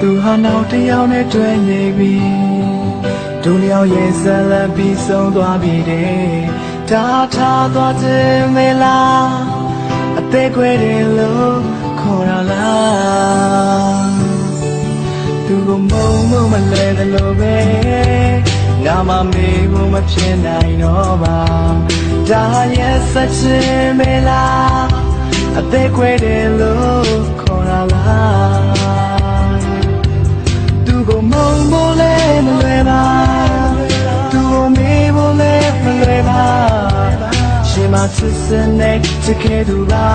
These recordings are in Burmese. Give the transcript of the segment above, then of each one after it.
သူဟာနောက်တစ်ယောက်နဲ့တွေ့နေပြီဒုနှစ်ယောက်ရဲ့ဇလံပြီးဆုံးသွားပြီတဲ့ဒါထားသွားခြင်းမလားအသေးခွဲတယ်လို့ခေါ်ရလားသူကမုံမလဲတယ်လို့ပဲငါမမေးဘူးမဖြစ်နိုင်တော့ပါဒါရဲ့ဆက်ခြင်းမလားအသေးခွဲတယ်လို့ခေါ်ရလားသူကမုံလဲမလွယ်ပါသူကမေးဖို့လဲမလွယ်ပါရှင်မချစ်စနဲ့ချစ်ခဲ့သူပါ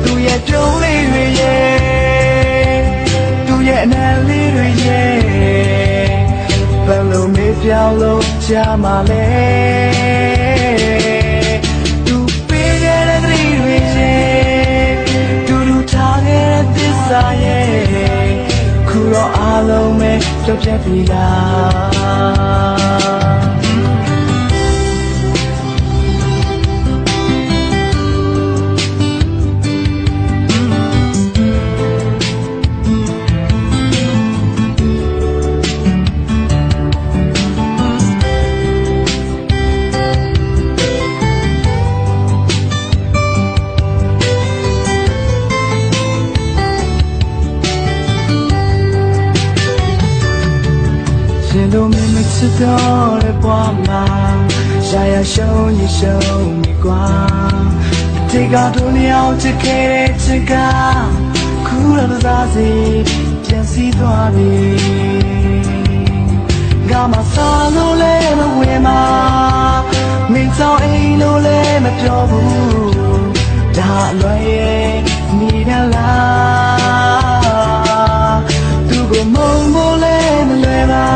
သူရဲ့ပြုံးလေးတွေရဲ့သူရဲ့အနံလေးတွေရဲ့ဘယ်လိုမေးပြောင်းလို့ချာမလဲသူပေးခဲ့တဲ့ကလေးတွေရဲ့သူတို့ထားခဲ့တဲ့သစ္စာရဲ့ခုတော့အားလုံးပဲပြတ်ပြတ်ပြီလားရှင်တို့မင်းမချစ်တော့တဲ့ဘဝမှာရှာရရှုံးရရှုံးမိကွာဒီကတို့လျောက်ချစ်ခဲ့တဲ့ချစ်ကခုတော့သာစီပြန်စီသွားပြီငါမစားလို့လဲမဝင်မှာမင်းကြောင့်အိမ်လို့လဲမပြောဘူးဒါအလွယ်ရဲ့မိရလားသူကမုံမိုးလဲမလွယ်ပါ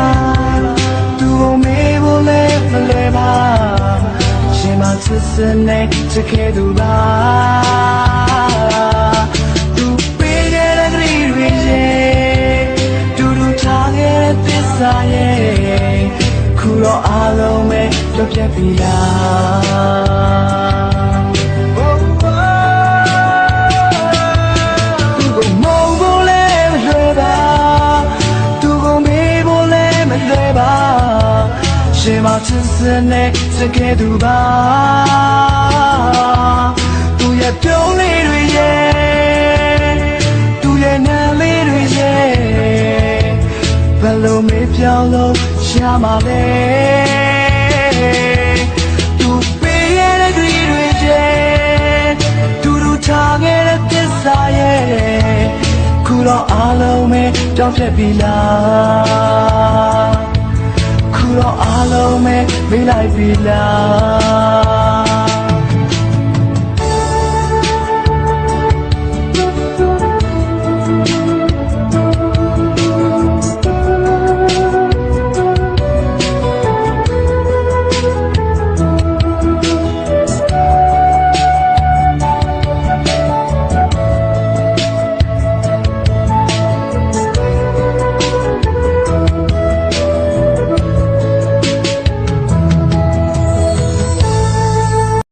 ချစ်စနဲ့ချစ်ခဲ့သူပါသူပေးခဲ့တဲ့ကလေးတွေရဲ့တူတူထားခဲ့တဲ့သစ္စာရဲ့ခုတော့အားလုံးပဲပြတ်ပြတ်ပြီလားသူကမုံဖို့လဲမလွယ်ပါသူကမေးဖို့လဲမလွယ်ပါရှင်မချစ်စနဲ့ချစ်ခဲ့သူပါသူရဲ့ပြုံးလေးတွေရဲ့သူရဲ့နာလေးတွေရဲ့ဘယ်လိုမေးပြောင်းလို့ရှာမလဲသူပေးရတဲ့ကလေးတွေရဲ့သူတို့ထားခဲ့တဲ့သစ္စာရဲ့ခုတော့အားလုံးပဲကြောက်ပြတ်ပြီလားခုတော့အားလုံးပဲမေးလိုက်ပြီလား